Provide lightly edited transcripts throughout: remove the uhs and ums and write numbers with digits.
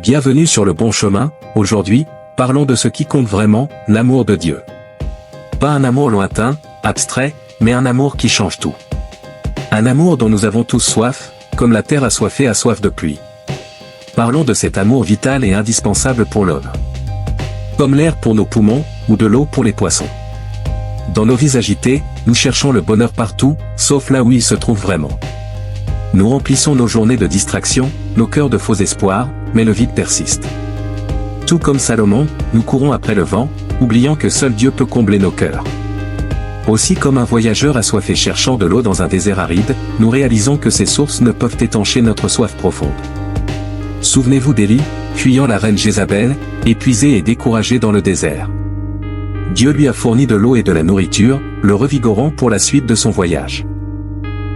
Bienvenue sur le bon chemin. Aujourd'hui, parlons de ce qui compte vraiment, l'amour de Dieu. Pas un amour lointain, abstrait, mais un amour qui change tout. Un amour dont nous avons tous soif, comme la terre assoiffée a soif de pluie. Parlons de cet amour vital et indispensable pour l'homme. Comme l'air pour nos poumons, ou de l'eau pour les poissons. Dans nos vies agitées, nous cherchons le bonheur partout, sauf là où il se trouve vraiment. Nous remplissons nos journées de distraction, nos cœurs de faux espoirs, mais le vide persiste. Tout comme Salomon, nous courons après le vent, oubliant que seul Dieu peut combler nos cœurs. Aussi comme un voyageur assoiffé cherchant de l'eau dans un désert aride, nous réalisons que ces sources ne peuvent étancher notre soif profonde. Souvenez-vous d'Élie, fuyant la reine Jézabel, épuisé et découragé dans le désert. Dieu lui a fourni de l'eau et de la nourriture, le revigorant pour la suite de son voyage.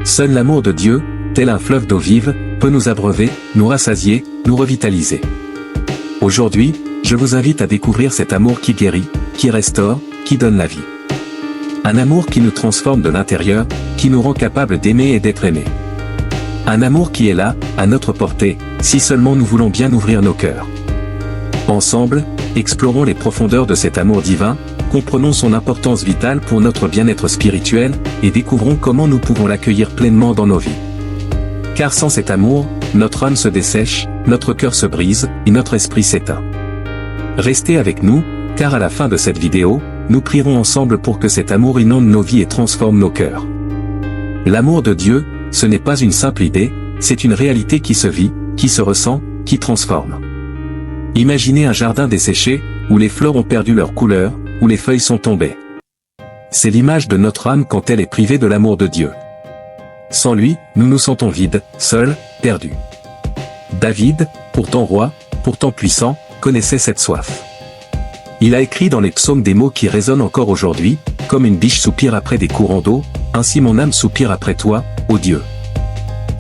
Seul l'amour de Dieu, tel un fleuve d'eau vive, peut nous abreuver, nous rassasier, nous revitaliser. Aujourd'hui, je vous invite à découvrir cet amour qui guérit, qui restaure, qui donne la vie. Un amour qui nous transforme de l'intérieur, qui nous rend capables d'aimer et d'être aimés. Un amour qui est là, à notre portée, si seulement nous voulons bien ouvrir nos cœurs. Ensemble, explorons les profondeurs de cet amour divin, comprenons son importance vitale pour notre bien-être spirituel, et découvrons comment nous pouvons l'accueillir pleinement dans nos vies. Car sans cet amour, notre âme se dessèche, notre cœur se brise, et notre esprit s'éteint. Restez avec nous, car à la fin de cette vidéo, nous prierons ensemble pour que cet amour inonde nos vies et transforme nos cœurs. L'amour de Dieu, ce n'est pas une simple idée, c'est une réalité qui se vit, qui se ressent, qui transforme. Imaginez un jardin desséché, où les fleurs ont perdu leur couleur, où les feuilles sont tombées. C'est l'image de notre âme quand elle est privée de l'amour de Dieu. Sans lui, nous nous sentons vides, seuls, perdus. David, pourtant roi, pourtant puissant, connaissait cette soif. Il a écrit dans les psaumes des mots qui résonnent encore aujourd'hui, comme une biche soupire après des courants d'eau, ainsi mon âme soupire après toi, ô Dieu.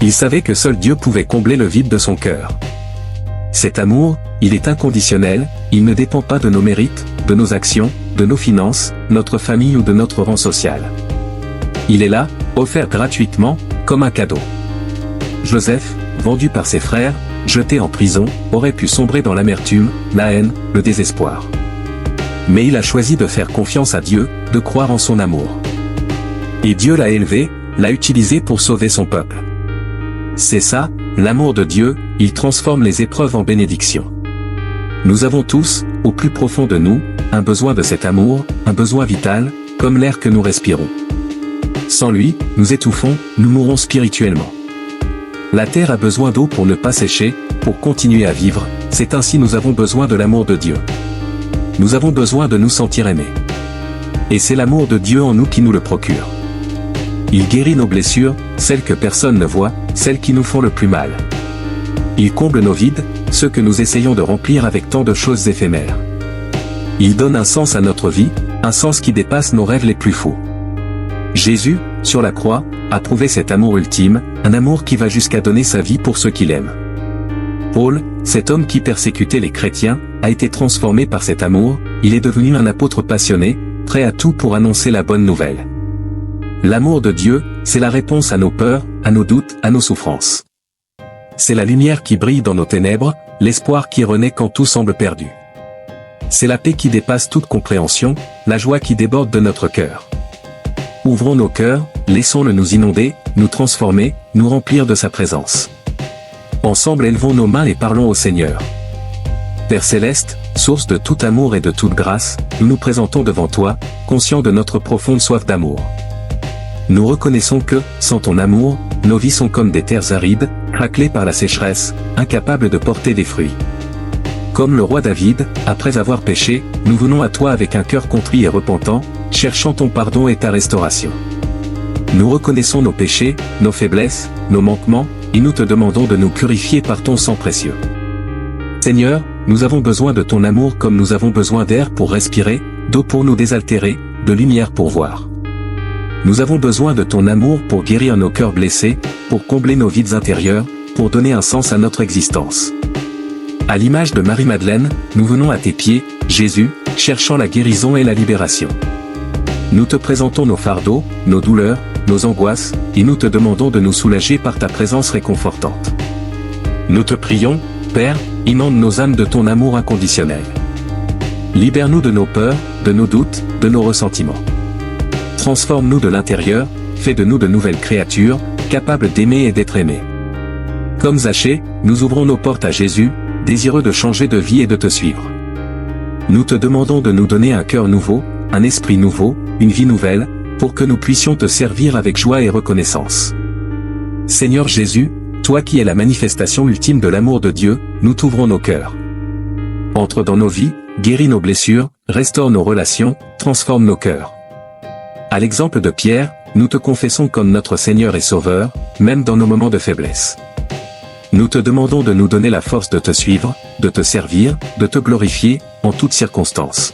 Il savait que seul Dieu pouvait combler le vide de son cœur. Cet amour, il est inconditionnel, il ne dépend pas de nos mérites, de nos actions, de nos finances, notre famille ou de notre rang social. Il est là, offert gratuitement, comme un cadeau. Joseph, vendu par ses frères, jeté en prison, aurait pu sombrer dans l'amertume, la haine, le désespoir. Mais il a choisi de faire confiance à Dieu, de croire en son amour. Et Dieu l'a élevé, l'a utilisé pour sauver son peuple. C'est ça, l'amour de Dieu, il transforme les épreuves en bénédictions. Nous avons tous, au plus profond de nous, un besoin de cet amour, un besoin vital, comme l'air que nous respirons. Sans lui, nous étouffons, nous mourrons spirituellement. La terre a besoin d'eau pour ne pas sécher, pour continuer à vivre, c'est ainsi nous avons besoin de l'amour de Dieu. Nous avons besoin de nous sentir aimés. Et c'est l'amour de Dieu en nous qui nous le procure. Il guérit nos blessures, celles que personne ne voit, celles qui nous font le plus mal. Il comble nos vides, ceux que nous essayons de remplir avec tant de choses éphémères. Il donne un sens à notre vie, un sens qui dépasse nos rêves les plus fous. Jésus, sur la croix, a prouvé cet amour ultime, un amour qui va jusqu'à donner sa vie pour ceux qu'il aime. Paul, cet homme qui persécutait les chrétiens, a été transformé par cet amour, il est devenu un apôtre passionné, prêt à tout pour annoncer la bonne nouvelle. L'amour de Dieu, c'est la réponse à nos peurs, à nos doutes, à nos souffrances. C'est la lumière qui brille dans nos ténèbres, l'espoir qui renaît quand tout semble perdu. C'est la paix qui dépasse toute compréhension, la joie qui déborde de notre cœur. Ouvrons nos cœurs, laissons-le nous inonder, nous transformer, nous remplir de sa présence. Ensemble élevons nos mains et parlons au Seigneur. Père céleste, source de tout amour et de toute grâce, nous nous présentons devant toi, conscients de notre profonde soif d'amour. Nous reconnaissons que, sans ton amour, nos vies sont comme des terres arides, craquelées par la sécheresse, incapables de porter des fruits. Comme le roi David, après avoir péché, nous venons à toi avec un cœur contrit et repentant, cherchant ton pardon et ta restauration. Nous reconnaissons nos péchés, nos faiblesses, nos manquements, et nous te demandons de nous purifier par ton sang précieux. Seigneur, nous avons besoin de ton amour comme nous avons besoin d'air pour respirer, d'eau pour nous désaltérer, de lumière pour voir. Nous avons besoin de ton amour pour guérir nos cœurs blessés, pour combler nos vides intérieurs, pour donner un sens à notre existence. À l'image de Marie-Madeleine, nous venons à tes pieds, Jésus, cherchant la guérison et la libération. Nous te présentons nos fardeaux, nos douleurs, nos angoisses, et nous te demandons de nous soulager par ta présence réconfortante. Nous te prions, Père, inonde nos âmes de ton amour inconditionnel. Libère-nous de nos peurs, de nos doutes, de nos ressentiments. Transforme-nous de l'intérieur, fais de nous de nouvelles créatures, capables d'aimer et d'être aimés. Comme Zachée, nous ouvrons nos portes à Jésus, désireux de changer de vie et de te suivre. Nous te demandons de nous donner un cœur nouveau, un esprit nouveau, une vie nouvelle, pour que nous puissions te servir avec joie et reconnaissance. Seigneur Jésus, toi qui es la manifestation ultime de l'amour de Dieu, nous t'ouvrons nos cœurs. Entre dans nos vies, guéris nos blessures, restaure nos relations, transforme nos cœurs. À l'exemple de Pierre, nous te confessons comme notre Seigneur et Sauveur, même dans nos moments de faiblesse. Nous te demandons de nous donner la force de te suivre, de te servir, de te glorifier, en toutes circonstances.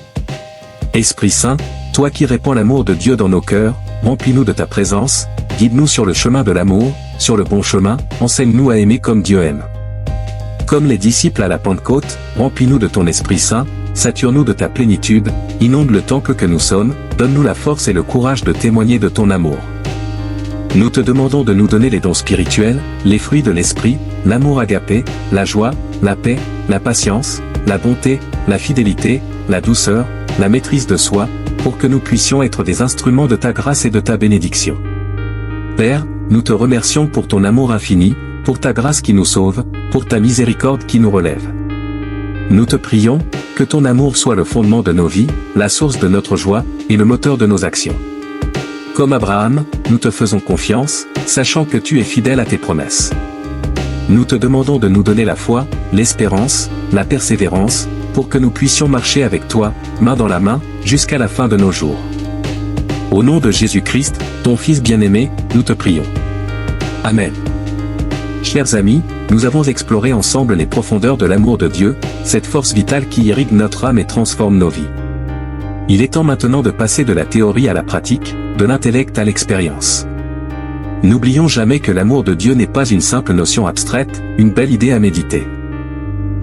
Esprit Saint, toi qui répands l'amour de Dieu dans nos cœurs, remplis-nous de ta présence, guide-nous sur le chemin de l'amour, sur le bon chemin, enseigne-nous à aimer comme Dieu aime. Comme les disciples à la Pentecôte, remplis-nous de ton Esprit Saint, sature-nous de ta plénitude, inonde le temple que nous sommes, donne-nous la force et le courage de témoigner de ton amour. Nous te demandons de nous donner les dons spirituels, les fruits de l'Esprit, l'amour agapé, la joie, la paix, la patience, la bonté, la fidélité, la douceur, la maîtrise de soi, pour que nous puissions être des instruments de ta grâce et de ta bénédiction. Père, nous te remercions pour ton amour infini, pour ta grâce qui nous sauve, pour ta miséricorde qui nous relève. Nous te prions, que ton amour soit le fondement de nos vies, la source de notre joie, et le moteur de nos actions. Comme Abraham, nous te faisons confiance, sachant que tu es fidèle à tes promesses. Nous te demandons de nous donner la foi, l'espérance, la persévérance, pour que nous puissions marcher avec toi, main dans la main, jusqu'à la fin de nos jours. Au nom de Jésus-Christ, ton Fils bien-aimé, nous te prions. Amen. Chers amis, nous avons exploré ensemble les profondeurs de l'amour de Dieu, cette force vitale qui irrigue notre âme et transforme nos vies. Il est temps maintenant de passer de la théorie à la pratique, de l'intellect à l'expérience. N'oublions jamais que l'amour de Dieu n'est pas une simple notion abstraite, une belle idée à méditer.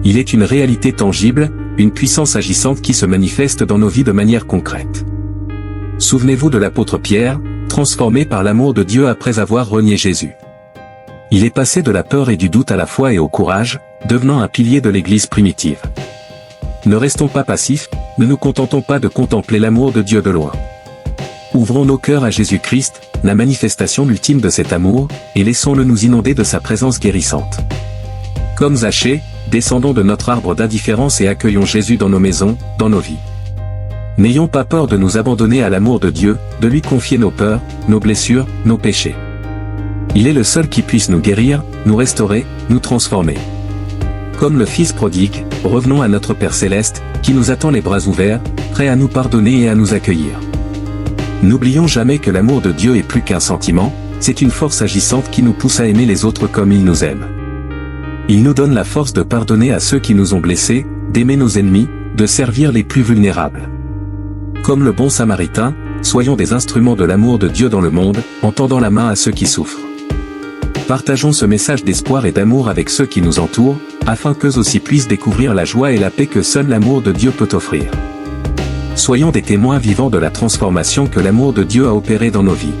Il est une réalité tangible, une puissance agissante qui se manifeste dans nos vies de manière concrète. Souvenez-vous de l'apôtre Pierre, transformé par l'amour de Dieu après avoir renié Jésus. Il est passé de la peur et du doute à la foi et au courage, devenant un pilier de l'Église primitive. Ne restons pas passifs, ne nous contentons pas de contempler l'amour de Dieu de loin. Ouvrons nos cœurs à Jésus-Christ, la manifestation ultime de cet amour, et laissons-le nous inonder de sa présence guérissante. Comme Zachée, descendons de notre arbre d'indifférence et accueillons Jésus dans nos maisons, dans nos vies. N'ayons pas peur de nous abandonner à l'amour de Dieu, de lui confier nos peurs, nos blessures, nos péchés. Il est le seul qui puisse nous guérir, nous restaurer, nous transformer. Comme le Fils prodigue, revenons à notre Père Céleste, qui nous attend les bras ouverts, prêt à nous pardonner et à nous accueillir. N'oublions jamais que l'amour de Dieu est plus qu'un sentiment, c'est une force agissante qui nous pousse à aimer les autres comme il nous aime. Il nous donne la force de pardonner à ceux qui nous ont blessés, d'aimer nos ennemis, de servir les plus vulnérables. Comme le bon Samaritain, soyons des instruments de l'amour de Dieu dans le monde, en tendant la main à ceux qui souffrent. Partageons ce message d'espoir et d'amour avec ceux qui nous entourent, afin qu'eux aussi puissent découvrir la joie et la paix que seul l'amour de Dieu peut offrir. Soyons des témoins vivants de la transformation que l'amour de Dieu a opérée dans nos vies.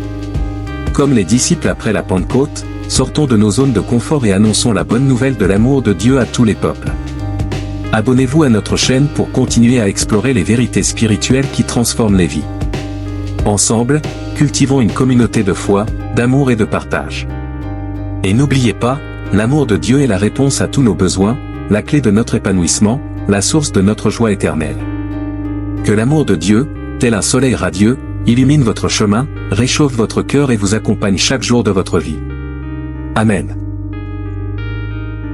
Comme les disciples après la Pentecôte, sortons de nos zones de confort et annonçons la bonne nouvelle de l'amour de Dieu à tous les peuples. Abonnez-vous à notre chaîne pour continuer à explorer les vérités spirituelles qui transforment les vies. Ensemble, cultivons une communauté de foi, d'amour et de partage. Et n'oubliez pas, l'amour de Dieu est la réponse à tous nos besoins, la clé de notre épanouissement, la source de notre joie éternelle. Que l'amour de Dieu, tel un soleil radieux, illumine votre chemin, réchauffe votre cœur et vous accompagne chaque jour de votre vie. Amen.